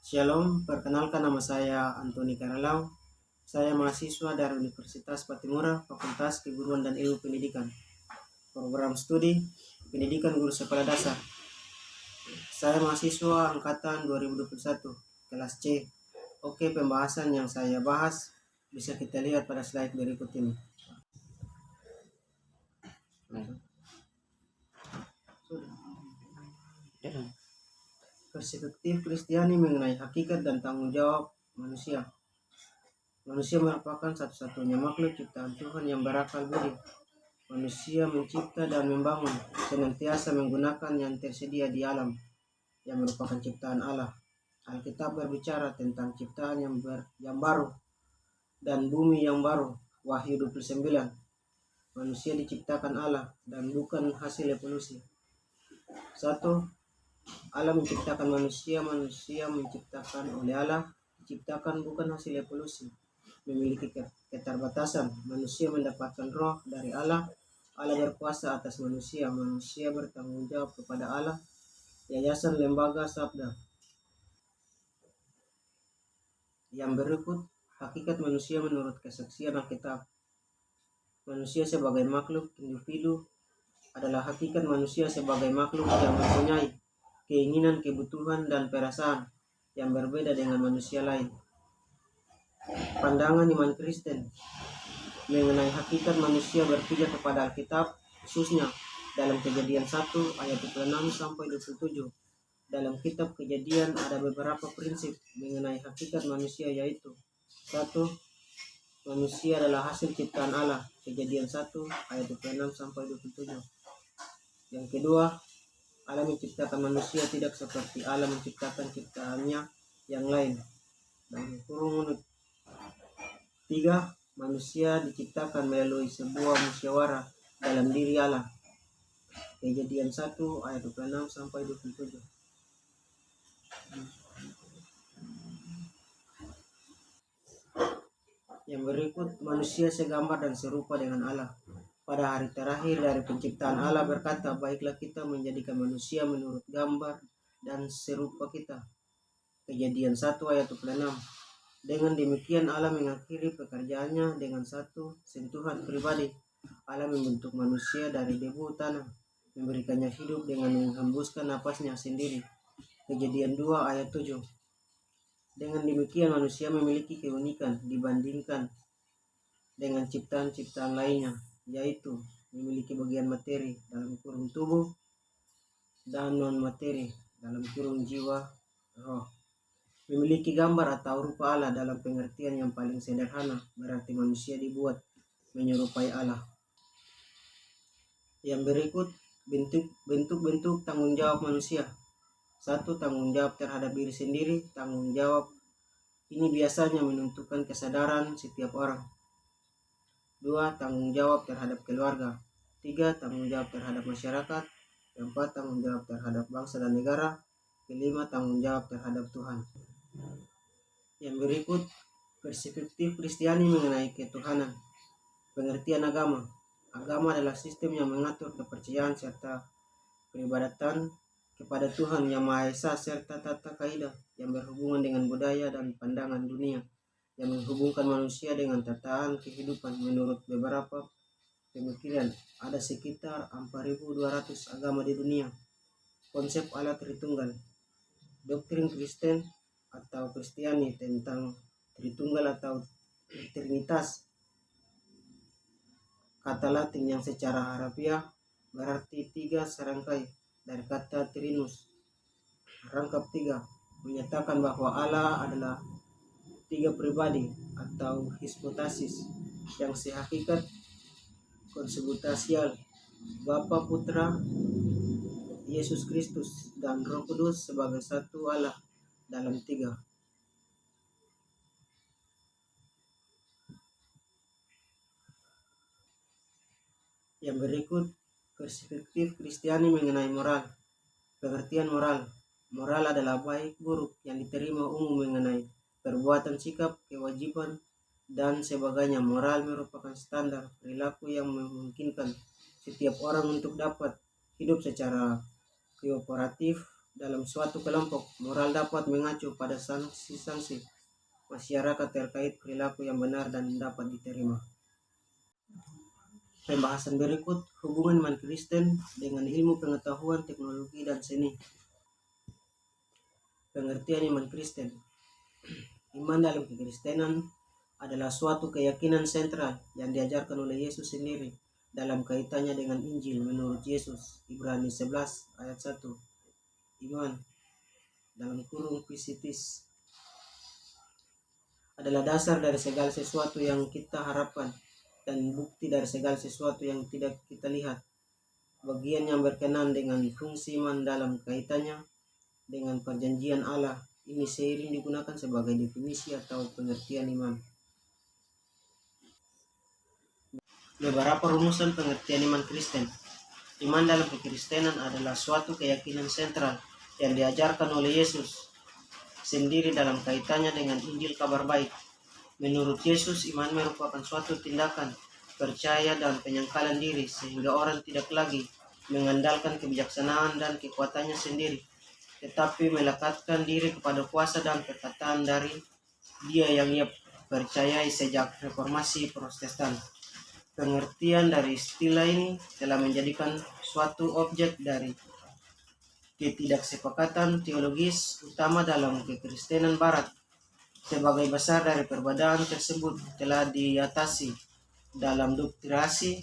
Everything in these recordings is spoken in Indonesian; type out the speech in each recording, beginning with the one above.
Shalom, perkenalkan nama saya Antoni Karalau. Saya mahasiswa dari Universitas Patimura, Fakultas Keguruan dan Ilmu Pendidikan. Program studi Pendidikan Guru Sekolah Dasar. Saya mahasiswa angkatan 2021, kelas C. Oke, pembahasan yang saya bahas bisa kita lihat pada slide berikut ini. Perspektif Kristiani mengenai hakikat dan tanggung jawab manusia. Manusia merupakan satu-satunya makhluk ciptaan Tuhan yang berakal budi. Manusia mencipta dan membangun, senantiasa menggunakan yang tersedia di alam, yang merupakan ciptaan Allah. Alkitab berbicara tentang ciptaan yang baru dan bumi yang baru. Wahyu 29. Manusia diciptakan Allah dan bukan hasil evolusi. 1. Allah menciptakan manusia, manusia menciptakan oleh Allah, diciptakan bukan hasil evolusi. Memiliki keterbatasan, manusia mendapatkan roh dari Allah. Allah berkuasa atas manusia, manusia bertanggung jawab kepada Allah. Yayasan Lembaga Sabda. Yang berikut, hakikat manusia menurut kesaksian Alkitab. Manusia sebagai makhluk individu adalah hakikat manusia sebagai makhluk yang mempunyai keinginan, kebutuhan, dan perasaan yang berbeda dengan manusia lain. Pandangan iman Kristen mengenai hakikat manusia berpijak kepada Alkitab, khususnya dalam Kejadian 1 ayat 26 sampai 27. Dalam kitab Kejadian ada beberapa prinsip mengenai hakikat manusia, yaitu 1. Manusia adalah hasil ciptaan Allah. Kejadian 1 ayat 26 sampai 27. Yang kedua, Allah menciptakan manusia tidak seperti Allah menciptakan ciptaannya yang lain. Dan kurung 3. Manusia diciptakan melalui sebuah musyawarah dalam diri Allah. Kejadian 1 ayat 26 sampai 27. Yang berikut, manusia segambar dan serupa dengan Allah. Pada hari terakhir dari penciptaan, Allah berkata, baiklah kita menjadikan manusia menurut gambar dan serupa kita. Kejadian 1 ayat 26. Dengan demikian Allah mengakhiri pekerjaannya dengan satu sentuhan pribadi. Allah membentuk manusia dari debu tanah, memberikannya hidup dengan menghembuskan napasnya sendiri. Kejadian 2 ayat 7. Dengan demikian manusia memiliki keunikan dibandingkan dengan ciptaan-ciptaan lainnya, yaitu memiliki bagian materi dalam kurung tubuh dan non-materi dalam kurung jiwa roh. Memiliki gambar atau rupa Allah dalam pengertian yang paling sederhana, berarti manusia dibuat menyerupai Allah. Yang berikut, bentuk-bentuk tanggung jawab manusia. 1. Tanggung jawab terhadap diri sendiri. Tanggung jawab ini biasanya menentukan kesadaran setiap orang. 2. Tanggung jawab terhadap keluarga. 3. Tanggung jawab terhadap masyarakat. 4. Tanggung jawab terhadap bangsa dan negara. 5. Tanggung jawab terhadap Tuhan. Yang berikut, perspektif Kristiani mengenai ketuhanan. Pengertian agama. Agama adalah sistem yang mengatur kepercayaan serta peribadatan kepada Tuhan Yang Maha Esa serta tata kaidah yang berhubungan dengan budaya dan pandangan dunia yang menghubungkan manusia dengan tataan kehidupan. Menurut beberapa pemikiran, ada sekitar 4.200 agama di dunia. Konsep Allah Tritunggal. Doktrin Kristen atau Kristiani tentang Tritunggal atau Trinitas, kata Latin yang secara harafiah berarti tiga serangkai dari kata Trinus, rangkap tiga, menyatakan bahwa Allah adalah tiga pribadi atau hipostasis yang sehakikat konsubstansial, Bapa, Putra, Yesus Kristus, dan Roh Kudus sebagai satu Allah dalam tiga. Yang berikut, perspektif Kristiani mengenai moral. Pengertian moral. Moral adalah baik buruk yang diterima umum mengenai perbuatan, sikap, kewajiban, dan sebagainya. Moral merupakan standar perilaku yang memungkinkan setiap orang untuk dapat hidup secara kooperatif dalam suatu kelompok, moral dapat mengacu pada sanksi-sanksi masyarakat terkait perilaku yang benar dan dapat diterima. Pembahasan berikut hubungan iman Kristen dengan ilmu pengetahuan, teknologi, dan seni. Pengertian iman Kristen. Iman dalam kekristenan adalah suatu keyakinan sentral yang diajarkan oleh Yesus sendiri dalam kaitannya dengan Injil menurut Yesus. Ibrani 11 ayat 1. Iman dalam kurung pisitis adalah dasar dari segala sesuatu yang kita harapkan dan bukti dari segala sesuatu yang tidak kita lihat. Bagian yang berkenan dengan fungsi iman dalam kaitannya dengan perjanjian Allah ini seiring digunakan sebagai definisi atau pengertian iman. Beberapa rumusan pengertian iman Kristen. Iman dalam kekristenan adalah suatu keyakinan sentral yang diajarkan oleh Yesus sendiri dalam kaitannya dengan Injil kabar baik. Menurut Yesus, iman merupakan suatu tindakan percaya dan penyangkalan diri sehingga orang tidak lagi mengandalkan kebijaksanaan dan kekuatannya sendiri, tetapi melekatkan diri kepada kuasa dan perkataan dari Dia yang ia percayai sejak reformasi Protestan. Pengertian dari istilah ini telah menjadikan suatu objek dari ketidaksepakatan teologis utama dalam kekristenan Barat. Sebagai besar dari perbedaan tersebut telah diatasi dalam doktrinasi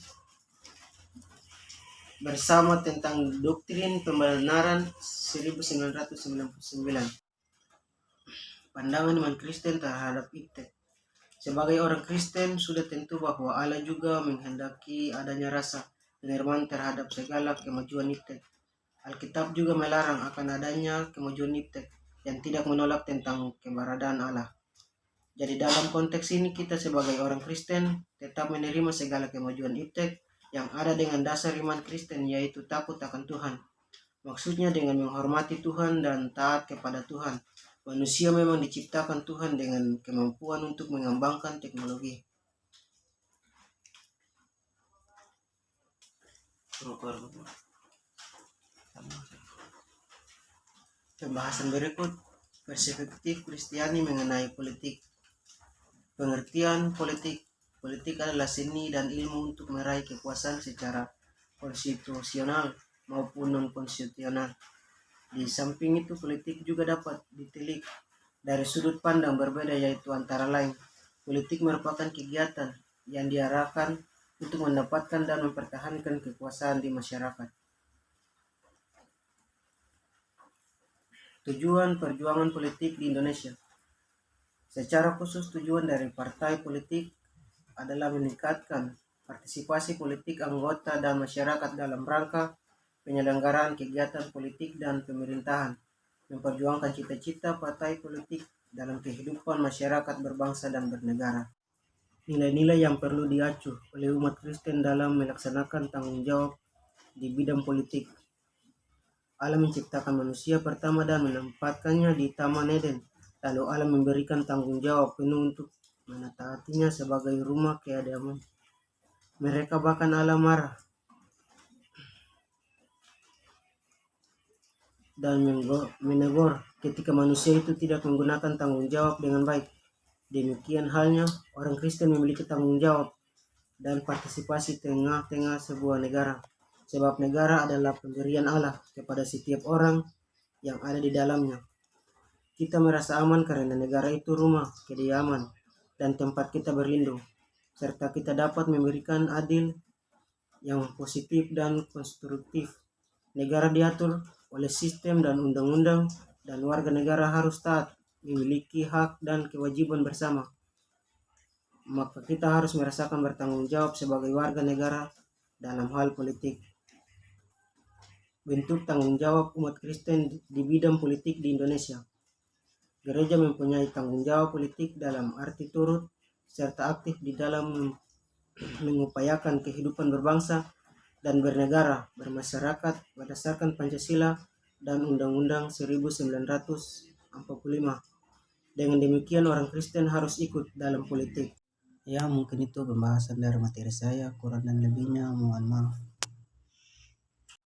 bersama tentang doktrin pembenaran 1999. Pandangan iman Kristen terhadap iptek. Sebagai orang Kristen, sudah tentu bahwa Allah juga menghendaki adanya rasa penerimaan terhadap segala kemajuan iptek. Alkitab juga melarang akan adanya kemajuan iptek yang tidak menolak tentang keberadaan Allah. Jadi dalam konteks ini kita sebagai orang Kristen tetap menerima segala kemajuan iptek yang ada dengan dasar iman Kristen, yaitu takut akan Tuhan. Maksudnya dengan menghormati Tuhan dan taat kepada Tuhan. Manusia memang diciptakan Tuhan dengan kemampuan untuk mengembangkan teknologi. Pembahasan berikut, perspektif Kristiani mengenai politik. Pengertian politik. Politik adalah seni dan ilmu untuk meraih kekuasaan secara konstitusional maupun non-konstitusional. Di samping itu, politik juga dapat ditilik dari sudut pandang berbeda, yaitu antara lain, politik merupakan kegiatan yang diarahkan untuk mendapatkan dan mempertahankan kekuasaan di masyarakat. Tujuan perjuangan politik di Indonesia. Secara khusus, tujuan dari partai politik adalah meningkatkan partisipasi politik anggota dan masyarakat dalam rangka penyelenggaraan kegiatan politik dan pemerintahan, memperjuangkan cita-cita partai politik dalam kehidupan masyarakat berbangsa dan bernegara. Nilai-nilai yang perlu diacu oleh umat Kristen dalam melaksanakan tanggung jawab di bidang politik. Allah menciptakan manusia pertama dan menempatkannya di Taman Eden. Lalu Allah memberikan tanggung jawab penuh untuk menataatinya sebagai rumah keadilan. Mereka bahkan Allah marah dan menegur ketika manusia itu tidak menggunakan tanggung jawab dengan baik. Demikian halnya orang Kristen memiliki tanggung jawab dan partisipasi tengah-tengah sebuah negara, sebab negara adalah pemberian Allah kepada setiap orang yang ada di dalamnya. Kita merasa aman karena negara itu rumah kediaman dan tempat kita berlindung, serta kita dapat memberikan adil yang positif dan konstruktif. Negara diatur oleh sistem dan undang-undang, dan warga negara harus taat, memiliki hak dan kewajiban bersama. Maka kita harus merasakan bertanggung jawab sebagai warga negara dalam hal politik. Bentuk tanggung jawab umat Kristen di bidang politik di Indonesia. Gereja mempunyai tanggung jawab politik dalam arti turut serta aktif di dalam mengupayakan kehidupan berbangsa dan bernegara, bermasyarakat berdasarkan Pancasila dan Undang-Undang 1945. Dengan demikian orang Kristen harus ikut dalam politik. Ya, mungkin itu pembahasan dari materi saya. Kurang dan lebihnya mohon maaf.